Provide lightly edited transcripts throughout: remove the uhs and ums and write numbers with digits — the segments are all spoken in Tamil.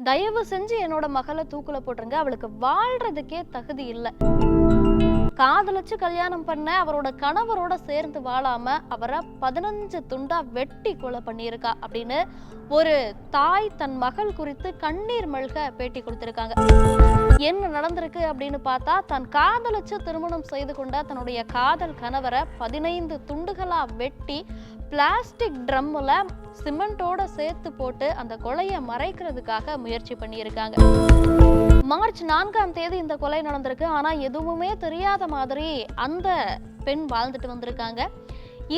தயவு செஞ்சு என்னோட மகளை தூக்குல போட்டுருங்க, அவளுக்கு வாழ்றதுக்கே தகுதி இல்லை. காதலிச்சு கல்யாணம் பண்ண அவரோட கணவரோட சேர்ந்து வாழாம அவரை 15 துண்டா வெட்டி கொலை பண்ணியிருக்கா அப்படின்னு ஒரு தாய் தன் மகள் குறித்து கண்ணீர் மல்க பேட்டி கொடுத்திருக்காங்க. என்ன நடந்திருக்கு அப்படின்னு பார்த்தா, தன் காதலிச்சு திருமணம் செய்து கொண்ட தன்னுடைய காதல் கணவரை 15 துண்டுகளா வெட்டி பிளாஸ்டிக் ட்ரம்ல சிமெண்டோட சேர்த்து போட்டு அந்த கொலையை மறைக்கிறதுக்காக முயற்சி பண்ணியிருக்காங்க. மார்ச் 4ஆம் தேதி இந்த கொலை நடந்திருக்கு. ஆனா எதுவுமே தெரியாத மாதிரி அந்த பெண் வாழ்ந்துட்டு வந்திருக்காங்க.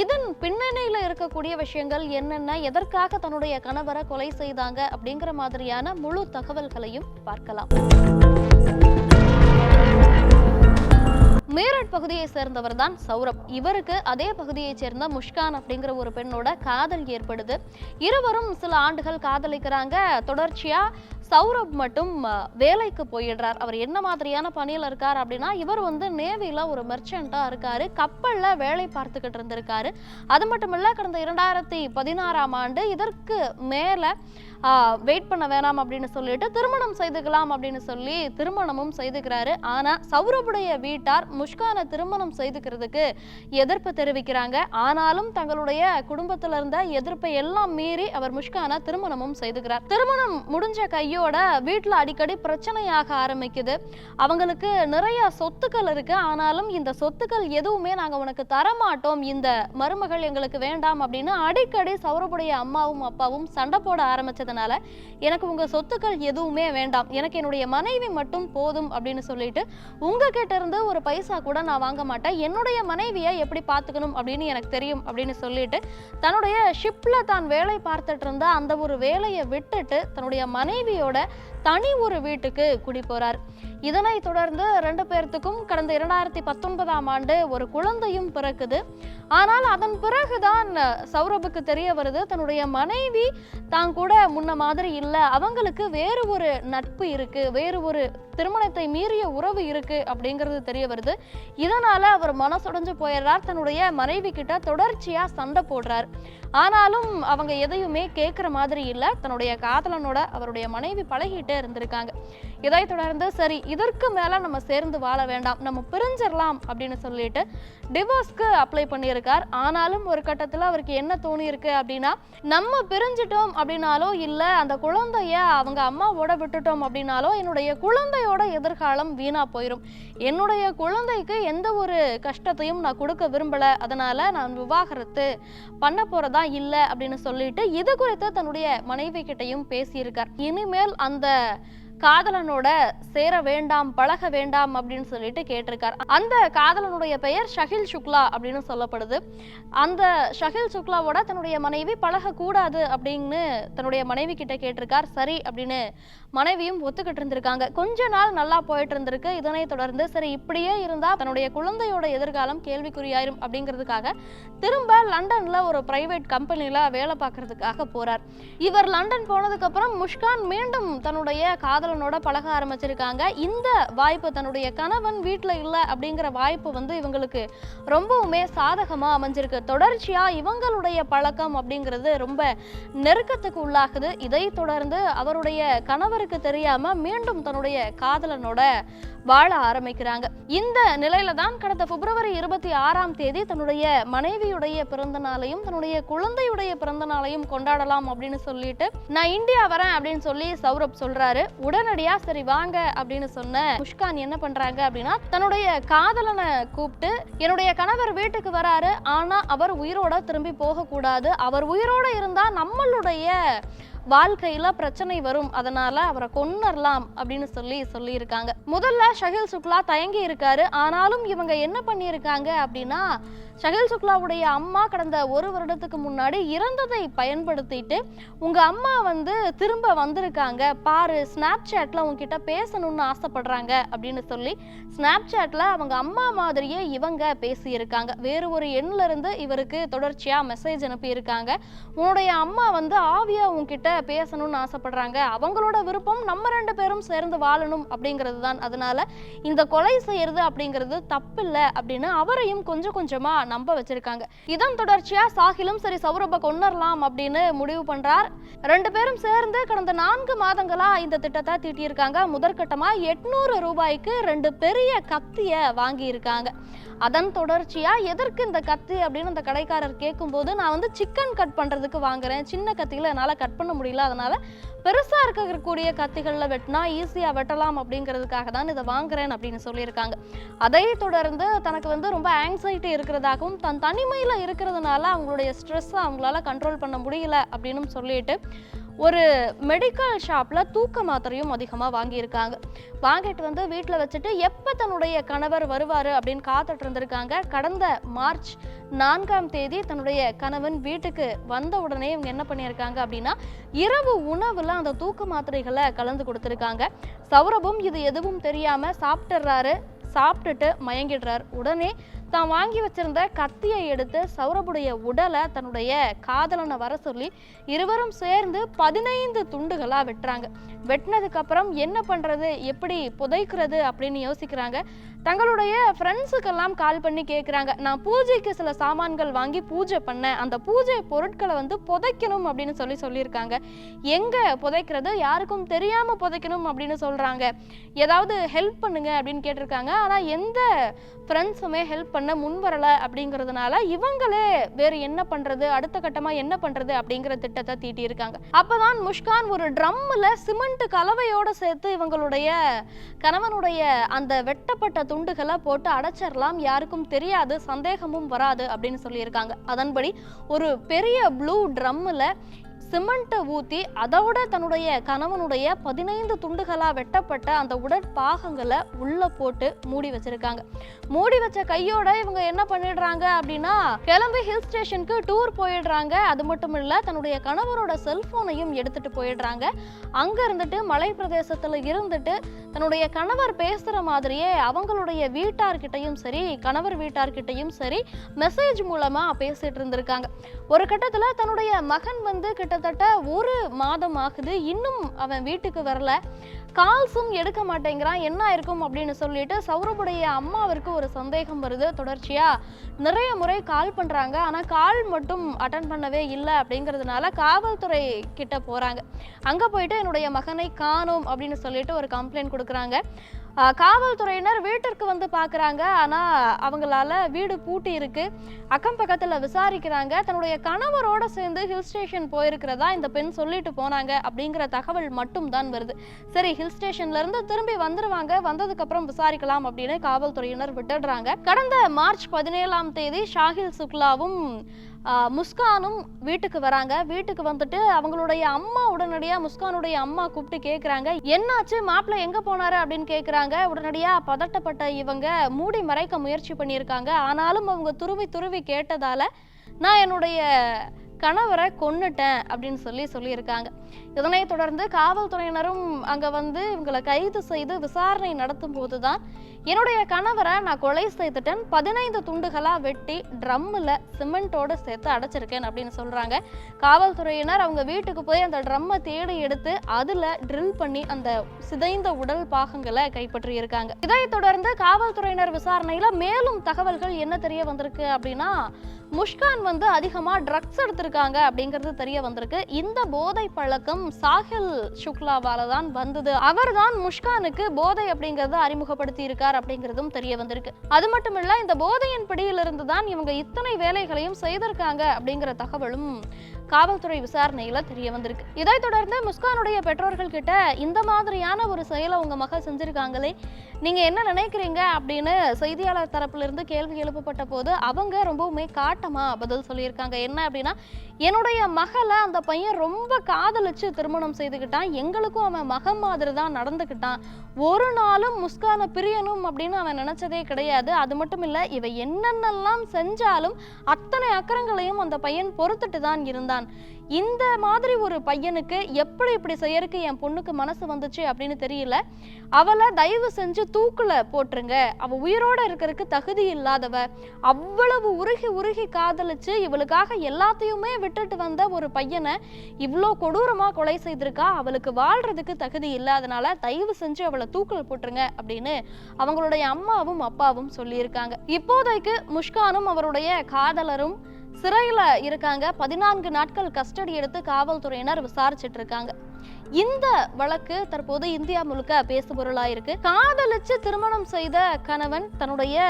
இதன் பின்னணியில இருக்கக்கூடிய விஷயங்கள் என்னென்ன, எதற்காக தன்னுடைய கணவரை கொலை செய்தாங்க அப்படிங்கிற மாதிரியான முழு தகவல்களையும் பார்க்கலாம். மீரட் பகுதியை சேர்ந்தவர் தான் சௌரப். இவருக்கு அதே பகுதியை சேர்ந்த முஷ்கான் அப்படிங்கிற ஒரு பெண்ணோட காதல் ஏற்படுது. இருவரும் சில ஆண்டுகள் காதலிக்கிறாங்க. தொடர்ச்சியா சௌரப் மட்டும் வேலைக்கு போயிடுறார். அவர் என்ன மாதிரியான பணியில் இருக்கார் அப்படின்னா, இவர் நேவில ஒரு மெர்ச்சண்டா இருக்காரு. கப்பல்ல வேலை பார்த்துக்கிட்டு இருந்திருக்காரு. அது மட்டும் இல்ல, கடந்த 2016ஆம் ஆண்டு இதற்கு மேல வெயிட் பண்ண வேணாம் அப்படின்னு சொல்லிட்டு திருமணம் செய்துக்கலாம் அப்படின்னு சொல்லி திருமணமும் செய்துக்கிறாரு. ஆனா சௌரபுடைய வீட்டார் முஷ்கானை திருமணம் செய்துக்கிறதுக்கு எதிர்ப்பு தெரிவிக்கிறாங்க. ஆனாலும் தங்களுடைய குடும்பத்தில இருந்த எதிர்ப்பை எல்லாம் மீறி அவர் முஷ்கானை திருமணமும் செய்துக்கிறார். திருமணம் முடிஞ்ச கையோட வீட்டுல அடிக்கடி பிரச்சனையாக ஆரம்பிக்குது. அவங்களுக்கு நிறைய சொத்துக்கள் இருக்கு. ஆனாலும் இந்த சொத்துக்கள் எதுவுமே நாங்க உனக்கு தரமாட்டோம், இந்த மருமகள் எங்களுக்கு வேண்டாம் அப்படின்னு அடிக்கடி சௌரபுடைய அம்மாவும் அப்பாவும் சண்டை போட ஆரம்பிச்சது. எனக்கு உங்க சொத்துக்கள் எதுவுமே வேண்டாம், எனக்கு என்னுடைய மனைவி மட்டும் போதும் அப்படின்னு சொல்லிட்டு உங்ககிட்ட இருந்து ஒரு பைசா கூட நான் வாங்க மாட்டேன், என்னுடைய மனைவியை எப்படி பார்த்துக்கணும் அப்படின்னு எனக்கு தெரியும் அப்படின்னு சொல்லிட்டு தன்னுடைய ஷிப்ல தான் வேலை பார்த்துட்டு இருந்த அந்த ஒரு வேலையை விட்டுட்டு தன்னுடைய மனைவியோட தனி ஒரு வீட்டுக்கு குடி போறார். இதனை தொடர்ந்து 2 பேர்த்துக்கும் கடந்த 2019ஆம் ஆண்டு ஒரு குழந்தையும் பிறக்குது. ஆனால் அதன் பிறகுதான் சௌரபுக்கு தெரிய வருது, தன்னுடைய மனைவி தான் கூட முன்ன மாதிரி இல்லை, அவங்களுக்கு வேறு ஒரு நட்பு இருக்கு, வேறு ஒரு திருமணத்தை மீறிய உறவு இருக்கு அப்படிங்கிறது தெரிய வருது. இதனால அவர் மனசுடைஞ்சு போயிடுறார். தன்னுடைய மனைவி கிட்ட தொடர்ச்சியா சண்டை போடுறார். ஆனாலும் அவங்க எதையுமே கேட்கிற மாதிரி இல்லை. தன்னுடைய காதலனோட அவருடைய மனைவி பழகிட்டே இருந்திருக்காங்க. இதை தொடர்ந்து சரி, இதற்கு மேல நம்ம சேர்ந்து வாழ வேண்டாம், நம்ம பிரிஞ்சிடலாம் அப்படின்னு சொல்லிட்டு டிவோர்ஸ்க்கு அப்ளை பண்ணியிருக்கார். ஆனாலும் ஒரு கட்டத்துல அவருக்கு என்ன தோணி இருக்கு அப்படின்னா, நம்ம பிரிஞ்சிட்டோம் அப்படின்னாலோ இல்ல அந்த குழந்தைய அவங்க அம்மாவோட விட்டுட்டோம் அப்படின்னாலோ என்னுடைய குழந்தையோட எதிர்காலம் வீணா போயிடும், என்னுடைய குழந்தைக்கு எந்த ஒரு கஷ்டத்தையும் நான் கொடுக்க விரும்பல, அதனால நான் விவாகரத்து பண்ண போறதா இல்லை அப்படின்னு சொல்லிட்டு இது குறித்து தன்னுடைய மனைவி கிட்டையும் பேசியிருக்கார். இனிமேல் அந்த காதலனோட சேர வேண்டாம், பழக வேண்டாம் அப்படின்னு சொல்லிட்டு கேட்டிருக்கார். அந்த காதலனுடைய பெயர் ஷகில் சுக்லா அப்படின்னு சொல்லப்படுது. அந்த ஷகில் சுக்லாவோட தன்னுடைய மனைவி பழகக்கூடாது அப்படின்னு தன்னுடைய மனைவி கிட்ட கேட்டிருக்கார். சரி அப்படின்னு மனைவியும் ஒத்துக்கிட்டு இருந்திருக்காங்க. கொஞ்ச நாள் நல்லா போயிட்டு இருந்திருக்கு. இதனை தொடர்ந்து சரி இப்படியே இருந்தா தன்னுடைய குழந்தையோட எதிர்காலம் கேள்விக்குறியாயிரும் அப்படிங்கிறதுக்காக திரும்ப லண்டன்ல ஒரு பிரைவேட் கம்பெனில வேலை பார்க்கறதுக்காக போறார். இவர் லண்டன் போனதுக்கு அப்புறம் முஷ்கான் மீண்டும் தன்னுடைய காதலனோட பழக ஆரம்பிச்சிருக்காங்க. இந்த வாய்ப்பு, தன்னுடைய கணவன் வீட்டுல இல்லை அப்படிங்கிற வாய்ப்பு இவங்களுக்கு ரொம்பவுமே சாதகமா அமைஞ்சிருக்கு. தொடர்ச்சியா இவங்களுடைய பழக்கம் அப்படிங்கிறது ரொம்ப நெருக்கத்துக்கு உள்ளாகுது. இதை தொடர்ந்து அவருடைய கணவருக்கு தெரியாம மீண்டும் தன்னுடைய காதலனோட வாழ ஆரம்பிக்கிறாங்க. இந்த நிலையில தான் கடந்த பிப்ரவரி 26ஆம் தேதி தன்னுடைய மனைவியுடைய பிறந்த நாளையும் தன்னுடைய குழந்தையுடைய பிறந்த நாளையும் கொண்டாடலாம் அப்படின்னு சொல்லிட்டு நான் இந்தியா வரேன் அப்படின்னு சொல்லி சௌரப் சொல்றாரு. உடனடியா சரி வாங்க அப்படின்னு சொன்ன முஷ்கான் என்ன பண்றாங்க அப்படின்னா, தன்னுடைய காதலனை கூப்பிட்டு என்னுடைய கணவர் வீட்டுக்கு வராரு, ஆனா அவர் உயிரோட திரும்பி போக கூடாது, அவர் உயிரோட இருந்தா நம்மளுடைய வாழ்க்கையில பிரச்சனை வரும், அதனால அவரை கொன்னரலாம் அப்படின்னு சொல்லியிருக்காங்க. முதல்ல ஷகில் சுக்லா தயங்கி இருக்காரு. ஆனாலும் இவங்க என்ன பண்ணியிருக்காங்க அப்படின்னா, ஷகில் சுக்லாவுடைய அம்மா கடந்த 1 வருடத்துக்கு முன்னாடி இறந்ததை பயன்படுத்திட்டு உங்க அம்மா திரும்ப வந்திருக்காங்க பாரு, ஸ்னாப் சாட்ல உங்ககிட்ட பேசணும்னு ஆசைப்படுறாங்க அப்படின்னு சொல்லி ஸ்னாப் சாட்ல அவங்க அம்மா மாதிரியே இவங்க பேசியிருக்காங்க. வேறு ஒரு எண்ணில இருந்து இவருக்கு தொடர்ச்சியா மெசேஜ் அனுப்பி இருக்காங்க. உன்னுடைய அம்மா ஆவியா உங்ககிட்ட பேசணும்னு ஆசைப்படுறாங்க, அவங்களோட விருப்பம் நம்ம 2 பேரும் சேர்ந்து வாழணும் அப்படிங்கிறது தான். அதனால இந்த கொலை செய்யறது அப்படிங்கிறது தப்பில்ல அப்படின்னு அவரையும் கொஞ்சம் கொஞ்சமா நம்ப வச்சிருக்காங்க. இதன் தொடர்ச்சியா சாஹிலும் சரி சௌரப கொன்னரலாம் அப்படின்னு முடிவு பண்றார். 2 பேரும் சேர்ந்து கடந்த 4 மாதங்களா இந்த திட்டத்தை தீட்டியிருக்காங்க. முதற்கட்டமா 800 ரூபாய்க்கு 2 பெரிய கத்திய வாங்கி இருக்காங்க. அதன் தொடர்ச்சியா எதற்கு இந்த கத்தி அப்படின்னு அந்த கடைக்காரர் கேட்கும்போது, நான் வந்து சிக்கன் கட் பண்றதுக்கு வாங்குறேன், சின்ன கத்தியில என்னால கட் பண்ண முடியல, அதனால பெருசா இருக்கக்கூடிய கத்திகள்ல வெட்டினா ஈஸியா வெட்டலாம் அப்படிங்கிறதுக்காக தான் இதை வாங்குறேன் அப்படின்னு சொல்லியிருக்காங்க. அதை தொடர்ந்து தனக்கு வந்து ரொம்ப ஆங்ஸைட்டி இருக்கிறதாகவும், தன் தனிமையில இருக்கிறதுனால அவங்களுடைய ஸ்ட்ரெஸ் அவங்களால கண்ட்ரோல் பண்ண முடியல அப்படின்னு சொல்லிட்டு ஒரு மெடிக்கல் ஷாப்ல தூக்க மாத்திரையும் அதிகமா வாங்கியிருக்காங்க. வாங்கிட்டு வந்து வீட்டில் வச்சுட்டு எப்ப தன்னுடைய கணவர் வருவாரு அப்படின்னு காத்துட்டு இருந்திருக்காங்க. கடந்த மார்ச் 4ஆம் தேதி தன்னுடைய கணவன் வீட்டுக்கு வந்த உடனே இவங்க என்ன பண்ணியிருக்காங்க அப்படின்னா, இரவு உணவுல அந்த தூக்க மாத்திரைகளை கலந்து கொடுத்துருக்காங்க. சௌரபும் இது எதுவும் தெரியாம சாப்பிட்டுறாரு. சாப்பிட்டுட்டு மயங்கிடுறார். உடனே தான் வாங்கி வச்சிருந்த கத்தியை எடுத்து சௌரபுடைய உடலை தன்னுடைய காதலனை வர சொல்லி இருவரும் சேர்ந்து 15 துண்டுகளா வெட்டுறாங்க. வெட்டினதுக்கு அப்புறம் என்ன பண்றது, எப்படி புதைக்கிறது அப்படின்னு யோசிக்கிறாங்க. தங்களுடைய ஃப்ரெண்ட்ஸுக்கெல்லாம் கால் பண்ணி கேட்குறாங்க, நான் பூஜைக்கு சில சாமான்கள் வாங்கி பூஜை பண்ணேன், அந்த பூஜை பொருட்களை வந்து புதைக்கணும் அப்படின்னு சொல்லியிருக்காங்க. எங்க புதைக்கிறது, யாருக்கும் தெரியாம புதைக்கணும் அப்படின்னு சொல்றாங்க. ஏதாவது ஹெல்ப் பண்ணுங்க அப்படின்னு கேட்டிருக்காங்க. ஆனா எந்த ஃப்ரெண்ட்ஸுமே ஹெல்ப் பண்ண முன் வரல அப்படிங்கிறதுனால இவங்களே வேறு என்ன பண்றது, அடுத்த கட்டமா என்ன பண்றது அப்படிங்கிற திட்டத்தை தீட்டியிருக்காங்க. அப்பதான் முஷ்கான் ஒரு ட்ரம்ல சிமெண்ட் கலவையோட சேர்த்து இவங்களுடைய கணவனுடைய அந்த வெட்டப்பட்ட துண்டுகளை போட்டு அடைச்சிடலாம், யாருக்கும் தெரியாது, சந்தேகமும் வராது அப்படின்னு சொல்லியிருக்காங்க. அதன்படி ஒரு பெரிய ப்ளூ ட்ரம்ல சிமெண்ட்டை ஊற்றி அதோட தன்னுடைய கணவனுடைய 15 துண்டுகளா வெட்டப்பட்ட அந்த உடற்பாகங்களை உள்ள போட்டு மூடி வச்சிருக்காங்க. மூடி வச்ச கையோட இவங்க என்ன பண்ணிடுறாங்க அப்படின்னா, கிளம்பி ஹில் ஸ்டேஷனுக்கு டூர் போயிடுறாங்க. அது மட்டும் இல்ல, தன்னுடைய கணவரோட செல்போனையும் எடுத்துட்டு போயிடுறாங்க. அங்க இருந்துட்டு மலை பிரதேசத்துல இருந்துட்டு தன்னுடைய கணவர் பேசுற மாதிரியே அவங்களுடைய வீட்டார்கிட்டையும் சரி கணவர் வீட்டார்கிட்டையும் சரி மெசேஜ் மூலமா பேசிட்டு இருந்திருக்காங்க. ஒரு கட்டத்துல தன்னுடைய மகன் வந்து கிட்டத்தட்ட 1 மாதம் ஆகுது, இன்னும் அவன் வீட்டுக்கு வரல, கால்ஸும் எடுக்க மாட்டேங்கிறான், என்ன இருக்கும் அப்படின்னு சொல்லிட்டு சௌரபுடைய அம்மாவிற்கு ஒரு சந்தேகம் வருது. தொடர்ச்சியா நிறைய முறை கால் பண்றாங்க, ஆனா கால் மட்டும் அட்டன் பண்ணவே இல்லை அப்படிங்கிறதுனால காவல்துறை கிட்ட போறாங்க. அங்க போயிட்டு என்னுடைய மகனை காணோம் அப்படின்னு சொல்லிட்டு ஒரு கம்ப்ளைண்ட் கொடுக்குறாங்க. காவல்துறையினர் வீட்டிற்கு வந்து பார்க்குறாங்க. ஆனால் அவங்களால வீடு பூட்டி இருக்கு. அக்கம் பக்கத்தில் விசாரிக்கிறாங்க. தன்னுடைய கணவரோட சேர்ந்து ஹில் ஸ்டேஷன் போயிருக்கிறதா இந்த பெண் சொல்லிட்டு போனாங்க அப்படிங்கிற தகவல் மட்டும் தான் வருது. சரி, ஹில் ஸ்டேஷன்ல இருந்து திரும்பி வந்துருவாங்க, வந்ததுக்கு அப்புறம் விசாரிக்கலாம் அப்படின்னு காவல்துறையினர் விட்டுடுறாங்க. கடந்த மார்ச் 17ஆம் தேதி ஷாஹில் சுக்லாவும் முஸ்கானும் வீட்டுக்கு வராங்க. வீட்டுக்கு வந்துட்டு அவங்களுடைய அம்மா உடனடியா முஸ்கானுடைய அம்மா கூப்பிட்டு கேட்குறாங்க, என்னாச்சு, மாப்பிள்ளை எங்க போனாரு அப்படின்னு கேட்குறாங்க. உடனடியா பதட்டப்பட்ட இவங்க மூடி மறைக்க முயற்சி பண்ணியிருக்காங்க. ஆனாலும் அவங்க துருவி கேட்டதால நான் என்னுடைய கணவரை கொன்னுட்டேன் அப்படின்னு சொல்லியிருக்காங்க. இதனை தொடர்ந்து காவல்துறையினரும் அங்க வந்து இவங்களை கைது செய்து விசாரணை நடத்தும் போதுதான் என்னுடைய கணவரை நான் கொலை செய்துட்டேன், 15 துண்டுகளா வெட்டி ட்ரம்மில் சிமெண்டோட சேர்த்து அடைச்சிருக்கேன் அப்படின்னு சொல்றாங்க. காவல்துறையினர் அவங்க வீட்டுக்கு போய் அந்த ட்ரம்மை தேடி எடுத்து அதுல ட்ரில் பண்ணி அந்த சிதைந்த உடல் பாகங்களை கைப்பற்றி இருக்காங்க. இதை தொடர்ந்து காவல்துறையினர் விசாரணையில மேலும் தகவல்கள் என்ன தெரிய வந்திருக்கு அப்படின்னா, முஷ்கான் வந்து அதிகமா ட்ரக்ஸ் எடுத்திருக்காங்க அப்படிங்கிறது தெரிய வந்திருக்கு. இந்த போதை பழக்கம் சாஹில் சுக்லாவால தான் வந்தது. அவர் தான் முஷ்கானுக்கு போதை அப்படிங்கறத அறிமுகப்படுத்தி இருக்கார் அப்படிங்கிறதும் தெரிய வந்திருக்கு. அது மட்டும் இல்ல, இந்த போதையின் பிடியிலிருந்து தான் இவங்க இத்தனை வேலைகளையும் செய்திருக்காங்க அப்படிங்கிற தகவலும் காவல்துறை விசாரணையில தெரிய வந்திருக்கு. இதை தொடர்ந்து முஸ்கானுடைய பெற்றோர்கள் கிட்ட இந்த மாதிரியான ஒரு செயலை உங்க மகள் செஞ்சிருக்காங்களே, நீங்க என்ன நினைக்கிறீங்க அப்படின்னு செய்தியாளர் தரப்புல இருந்து கேள்வி எழுப்பப்பட்ட போது அவங்க ரொம்பவுமே காட்டமா பதில் சொல்லியிருக்காங்க. என்ன அப்படின்னா, என்னுடைய மகளை அந்த பையன் ரொம்ப காதலிச்சு திருமணம் செய்துக்கிட்டான், எங்களுக்கும் அவன் மகன் மாதிரி தான் நடந்துக்கிட்டான், ஒரு நாளும் முஸ்கானை பிரியணும் அப்படின்னு அவன் நினைச்சதே கிடையாது. அது மட்டும் இல்ல, இவ என்னென்னலாம் செஞ்சாலும் அத்தனை அக்கறங்களையும் அந்த பையன் பொறுத்துட்டு தான் இருந்தான். தான். இந்த மாதிரி ஒரு பையனுக்கு எப்படி இப்படி செய்யறதுக்கு என் பொண்ணுக்கு மனசு வந்துச்சு அப்படின்னு தெரியல. அவளை தயவு செஞ்சு தூக்குல போட்டுருங்க, அவ உயிரோட இருக்கிறதுக்கு தகுதி இல்லாதவ, அவ்வளவு உருகி உருகி காதலிச்சு இவளுக்காக எல்லாத்தையுமே விட்டுட்டு வந்த ஒரு பையனை இவ்வளோ கொடூரமா கொலை செய்திருக்கா, அவளுக்கு வாழ்றதுக்கு தகுதி இல்லாதனால தயவு செஞ்சு அவளை தூக்குல போட்டுருங்க அப்படின்னு அவங்களுடைய அம்மாவும் அப்பாவும் சொல்லியிருக்காங்க. இப்போதைக்கு முஷ்கானும் அவருடைய காதலரும் சிறையில இருக்காங்க. 14 நாட்கள் கஸ்டடி எடுத்து காவல்துறையினர் விசாரிச்சுட்டு இருக்காங்க. இந்த வழக்கு தற்போது இந்தியா முழுக்க பேசுபொருளா இருக்கு. காதலிச்சு திருமணம் செய்த கணவன் தன்னுடைய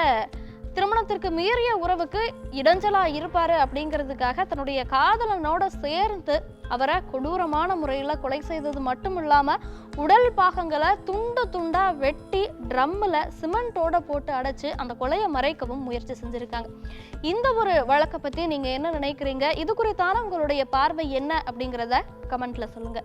திருமணத்திற்கு மீறிய உறவுக்கு இடைஞ்சலா இருப்பாரு அப்படிங்கிறதுக்காக தன்னுடைய காதலனோட சேர்ந்து அவரை கொடூரமான முறையில கொலை செய்தது மட்டும் இல்லாம உடல் பாகங்களை துண்டு துண்டா வெட்டி ட்ரம்மில் சிமெண்டோட போட்டு அடைச்சு அந்த கொலையை மறைக்கவும் முயற்சி செஞ்சிருக்காங்க. இந்த ஒரு வழக்கை பத்தி நீங்க என்ன நினைக்கிறீங்க? இது குறித்தான உங்களுடைய பார்வை என்ன அப்படிங்கிறத கமெண்ட்ல சொல்லுங்க.